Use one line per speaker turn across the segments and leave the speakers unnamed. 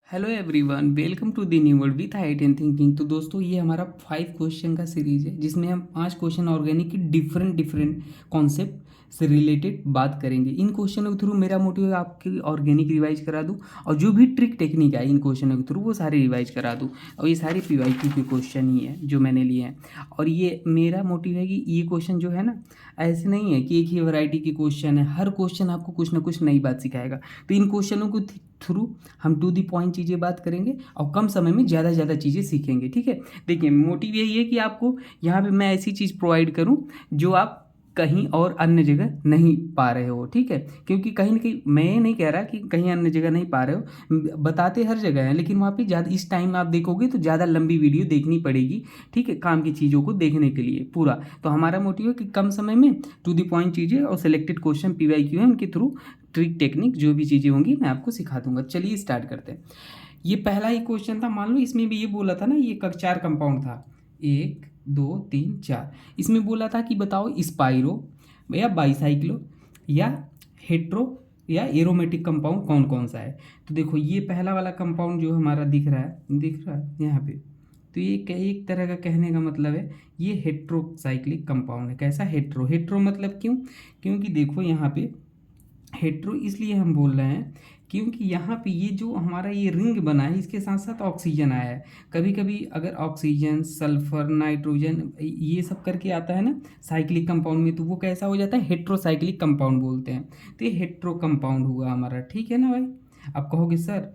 Hello everyone, welcome to the new world with height and thinking. तो दोस्तों, ये हमारा 5 क्वेश्चन का सीरीज है जिसमें हम 5 क्वेश्चन ऑर्गेनिक की डिफरेंट डिफरेंट कॉन्सेप्ट से रिलेटेड बात करेंगे। इन क्वेश्चनों के थ्रू मेरा मोटिव है आपकी ऑर्गेनिक रिवाइज करा दूं, और जो भी ट्रिक टेक्निक है इन क्वेश्चनों के थ्रू वो सारे रिवाइज करा दूं। और ये सारे पीवाईक्यू के क्वेश्चन ही है जो मैंने लिए हैं। और ये मेरा मोटिव है कि ये क्वेश्चन जो है ना, ऐसे नहीं है कि एक ही वैरायटी के क्वेश्चन है। हर क्वेश्चन आपको कुछ ना कुछ नई बात सिखाएगा। तो इन क्वेश्चनों को थ्रू हम टू दी पॉइंट चीज़ें बात करेंगे और कम समय में ज़्यादा ज़्यादा चीज़ें सीखेंगे। ठीक है, देखिए मोटिव यही है कि आपको यहाँ पे मैं ऐसी चीज़ प्रोवाइड करूँ जो आप कहीं और अन्य जगह नहीं पा रहे हो। ठीक है, क्योंकि कहीं ना कहीं मैं ये नहीं कह रहा कि कहीं अन्य जगह नहीं पा रहे हो, बताते हर जगह हैं, लेकिन वहाँ पे ज़्यादा इस टाइम आप देखोगे तो ज़्यादा लंबी वीडियो देखनी पड़ेगी। ठीक है, काम की चीज़ों को देखने के लिए पूरा। तो हमारा मोटिव है कि कम समय में टू दी पॉइंट चीज़ें और सिलेक्टेड क्वेश्चन पीवाईक्यू है उनके थ्रू ट्रिक टेक्निक जो भी चीज़ें होंगी मैं आपको सिखा दूंगा। चलिए स्टार्ट करते हैं। ये पहला ही क्वेश्चन था। मान लो इसमें भी ये बोला था ना, ये 4 कंपाउंड था, 1 2 3 4। इसमें बोला था कि बताओ स्पाइरो या बाईसाइक्लो या हेट्रो या एरोमेटिक कंपाउंड कौन कौन सा है। तो देखो ये पहला वाला कंपाउंड जो हमारा दिख रहा है यहाँ पे। तो ये एक तरह का कहने का मतलब है ये हेट्रोसाइक्लिक कंपाउंड है। कैसा? हेट्रो। हेट्रो मतलब क्यों? क्योंकि देखो यहाँ पे हेट्रो इसलिए हम बोल रहे हैं क्योंकि यहाँ पे ये जो हमारा ये रिंग बना है इसके साथ साथ ऑक्सीजन आया है। कभी कभी अगर ऑक्सीजन, सल्फर, नाइट्रोजन ये सब करके आता है ना साइक्लिक कंपाउंड में, तो वो कैसा हो जाता है? हेट्रोसाइक्लिक कंपाउंड बोलते हैं। तो ये हेट्रो कंपाउंड हुआ हमारा। ठीक है ना भाई? आप कहोगे सर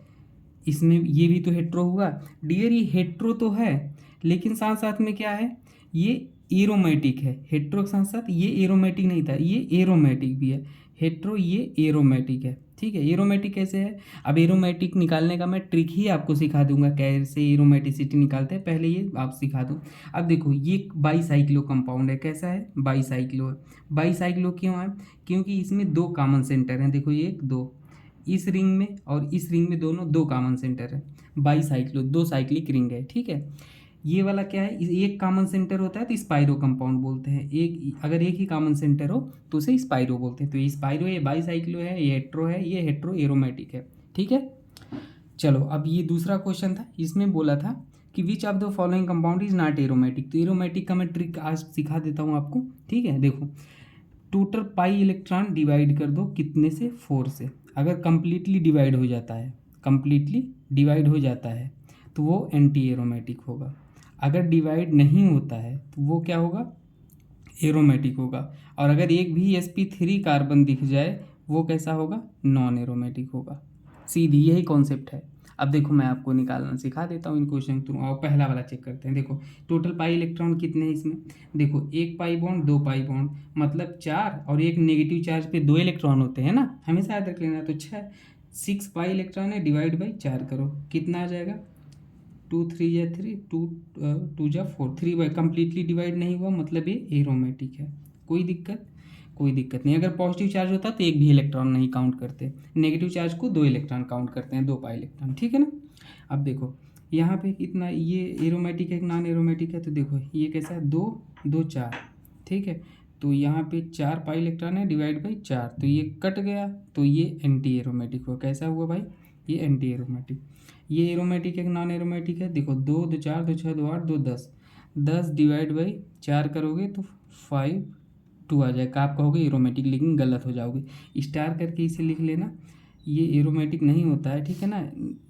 इसमें ये भी तो हेट्रो हुआ। डियर, ये हेट्रो तो है, लेकिन साथ साथ में क्या है, ये एरोमेटिक है। हेट्रो के साथ साथ ये एरोमेटिक नहीं था, ये एरोमेटिक भी है। हेट्रो ये एरोमेटिक है। ठीक है, एरोमेटिक कैसे है? अब एरोमेटिक निकालने का मैं ट्रिक ही आपको सिखा दूंगा, कैसे एरोमेटिसिटी निकालते हैं, पहले ये आप सिखा दूँ। अब देखो ये बाईसाइक्लो कंपाउंड है। कैसा है? बाईसाइक्लो है। बाईसाइक्लो क्यों है? क्योंकि इसमें 2 कॉमन सेंटर हैं। देखो ये 1 2, इस रिंग में और इस रिंग में दोनों 2 कॉमन सेंटर है। बाईसाइक्लो 2 साइक्लिक रिंग है। ठीक है, ये वाला क्या है? एक कॉमन सेंटर होता है तो स्पाइरो कंपाउंड बोलते हैं। अगर एक ही कॉमन सेंटर हो तो उसे स्पाइरो बोलते हैं। तो ये स्पाइरो, ये बाईसाइक्लो है, ये हेट्रो है, ये हेट्रो एरोमेटिक है। ठीक है, चलो अब ये दूसरा क्वेश्चन था। इसमें बोला था कि विच of the following compound is not aromatic. तो एरोमेटिक का मैं ट्रिक आज सिखा देता हूँ आपको। ठीक है, देखो टोटल पाई इलेक्ट्रॉन डिवाइड कर दो कितने से? 4 से। अगर कंप्लीटली डिवाइड हो जाता है, कंप्लीटली डिवाइड हो जाता है तो वो एंटी एरोमेटिक होगा। अगर डिवाइड नहीं होता है तो वो क्या होगा? एरोमेटिक होगा। और अगर एक भी sp3 कार्बन दिख जाए वो कैसा होगा? नॉन एरोमेटिक होगा। सीधी यही कॉन्सेप्ट है। अब देखो मैं आपको निकालना सिखा देता हूँ इन क्वेश्चन थ्रू। और पहला वाला चेक करते हैं। देखो टोटल पाई इलेक्ट्रॉन कितने हैं इसमें? देखो 1 पाई बॉन्ड, 2 पाई बॉन्ड, मतलब 4, और एक नेगेटिव चार्ज पे 2 इलेक्ट्रॉन होते हैं ना, हमेशा याद रख लेना। तो 6 पाई इलेक्ट्रॉन है, डिवाइड बाई 4 करो, कितना आ जाएगा? 2 3 या 3, 2 2 जा 4, 3 बाई कम्प्लीटली डिवाइड नहीं हुआ, मतलब ये एरोमेटिक है। कोई दिक्कत? कोई दिक्कत नहीं। अगर पॉजिटिव चार्ज होता तो एक भी इलेक्ट्रॉन नहीं काउंट करते, नेगेटिव चार्ज को 2 इलेक्ट्रॉन काउंट करते हैं, 2 पाई इलेक्ट्रॉन। ठीक है ना? अब देखो यहाँ पे कितना, ये एरोमेटिक है कि नॉन एरोमेटिक है? तो देखो ये कैसा है? 2 2 4। ठीक है, तो यहाँ पे 4 पाई इलेक्ट्रॉन है, डिवाइड बाई 4, तो ये कट गया, तो ये एंटी एरोमेटिक हुआ। कैसा हुआ भाई? ये एंटी एरोमेटिक। ये एरोमेटिक है कि नॉन एरोमेटिक है? देखो 2 2 4 2 6 2 8 2 10, 10 डिवाइड बाई 4 करोगे तो 5 2 आ जाएगा। आप कहोगे एरोमेटिक, लेकिन गलत हो जाओगे। स्टार करके इसे लिख लेना। ये एरोमेटिक नहीं होता है, ठीक है ना,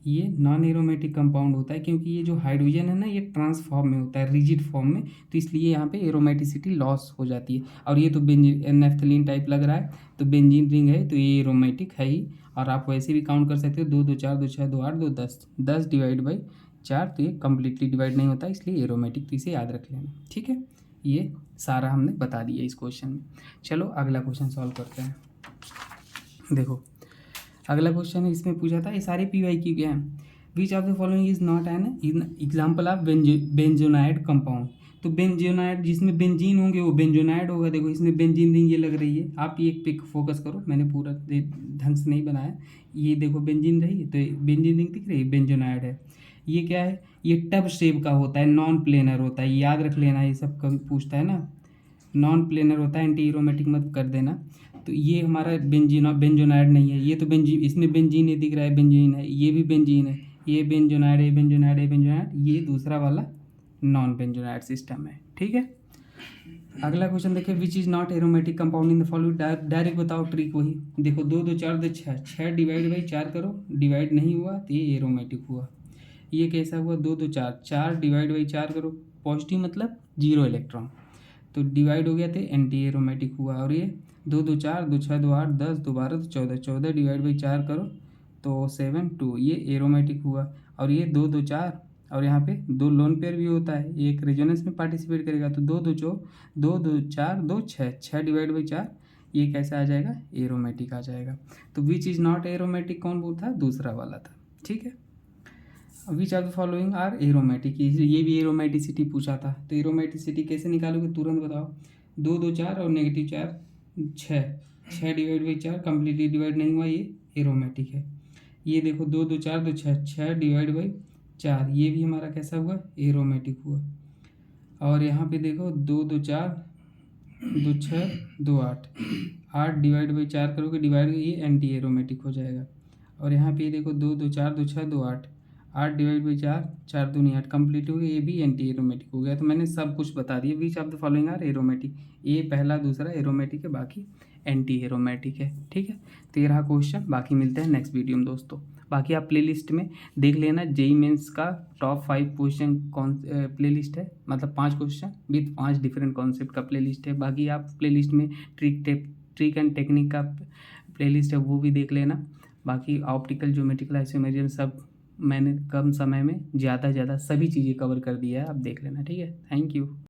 ये नॉन एरोमेटिक कंपाउंड होता है, क्योंकि ये जो हाइड्रोजन है ना ये ट्रांसफॉर्म में होता है, रिजिड फॉर्म में, तो इसलिए यहाँ पे एरोमेटिसिटी लॉस हो जाती है। और ये तो नेफ्थलीन टाइप लग रहा है, तो बेंजीन रिंग है, तो ये एरोमेटिक है ही। और आप वैसे भी काउंट कर सकते हो, 2 2 4 2 6 2 8 2 10, 10 डिवाइड बाई 4, तो ये कम्प्लीटली डिवाइड नहीं होता, इसलिए एरोमेटिक, तो इसे याद रख लेना। ठीक है, ये सारा हमने बता दिया इस क्वेश्चन में। चलो अगला क्वेश्चन सॉल्व करते हैं। देखो अगला क्वेश्चन है, इसमें पूछा था, ये सारे पीवाईक्यू के हैं। Which of the following is not an example of benzenoid compound. तो बेंजोनाइड, जिसमें बेंजीन होंगे वो बेंजोनाइड होगा। देखो इसमें बेंजीन रिंग ये लग रही है, आप ये एक पे फोकस करो, मैंने पूरा ढंग से नहीं बनाया। ये देखो बेंजीन रही, तो बेंजीन रिंग दिख रही है, बेंजोनाइड है। ये क्या है? ये टब शेप का होता है, नॉन प्लेनर होता है, याद रख लेना, ये सब कभी पूछता है ना। नॉन प्लेनर होता है, एंटी एरोमेटिक मत कर देना। तो ये हमारा बेंजीन बेंजोनाइड नहीं है, ये तो बेंजीन, इसमें बेंजीन ये दिख रहा है, बेंजीन है, ये भी बेंजीन है, ये बेंजोनाइड, ये बेंजोनाइड, ये बेंजोनाइड, ये दूसरा वाला नॉन बेंजोनाइड सिस्टम है। ठीक है, अगला क्वेश्चन देखिए, which is not aromatic compound in the following. Direct बताओ, ट्रिक वही देखो, 2 2 4 2 6, 6 डिवाइड बाई 4 करो, डिवाइड नहीं हुआ तो ये एरोमेटिक हुआ। ये कैसा हुआ, 2 2 4, 4 डिवाइड बाई 4 करो, पॉजिटिव मतलब 0 इलेक्ट्रॉन, तो डिवाइड हो गया तो एंटी एरोमेटिक हुआ। और ये 2 2 4, 2 6 2 8, 10 2 12 तो 14, 14 डिवाइड बाई 4 करो तो 7 2, ये एरोमेटिक हुआ। और ये 2 2 4, और यहाँ पे 2 लोन पेयर भी होता है, ये एक रेजोनेंस में पार्टिसिपेट करेगा, तो 2 2 2 2 4 2 6, 6 डिवाइड बाई 4, ये कैसा आ जाएगा, एरोमेटिक आ जाएगा। तो विच इज़ नॉट एरोमेटिक कौन बोलता है, दूसरा वाला था। ठीक है, which are the following are aromatic, ये भी एरोमेटिसिटी पूछा था, तो एरोमेटिसिटी कैसे निकालोगे, तुरंत बताओ। 2 2 4 और negative 4 6, 6 divide by 4 completely divide नहीं हुआ, ये एरोमेटिक है। ये देखो 2 2 4 2 6, 6 डिवाइड बाई 4, ये भी हमारा कैसा हुआ, एरोमेटिक हुआ। और यहाँ पे देखो 2 2 4 2 6 2 8, 8 डिवाइड बाई 4 करोगे, डिवाइड ये एंटी एरोमेटिक हो जाएगा। और यहाँ पे देखो 2 2 4 2 6 2 8, 8 डिवाइड बाई 4, 4 दूनी 8, कंप्लीट हो गया, ये भी एंटी एरोमेटिक हो गया। तो मैंने सब कुछ बता दिया, which of the following are aromatic, ये पहला दूसरा एरोमेटिक है, बाकी एंटी एरोमेटिक है। ठीक है, तो ये रहा क्वेश्चन, बाकी मिलते हैं नेक्स्ट वीडियो में दोस्तों। बाकी आप प्लेलिस्ट में देख लेना, जेई मेंस का टॉप 5 क्वेश्चन कौन प्लेलिस्ट है, मतलब 5 क्वेश्चन विथ 5 डिफरेंट कॉन्सेप्ट का प्लेलिस्ट है। बाकी आप प्लेलिस्ट में ट्रिक एंड टेक्निक का प्लेलिस्ट है, वो भी देख लेना। बाकी ऑप्टिकल, ज्योमेट्रिकल, आइसोमेरियम सब मैंने कम समय में ज़्यादा सभी चीज़ें कवर कर दिया है, आप देख लेना। ठीक है, थैंक यू।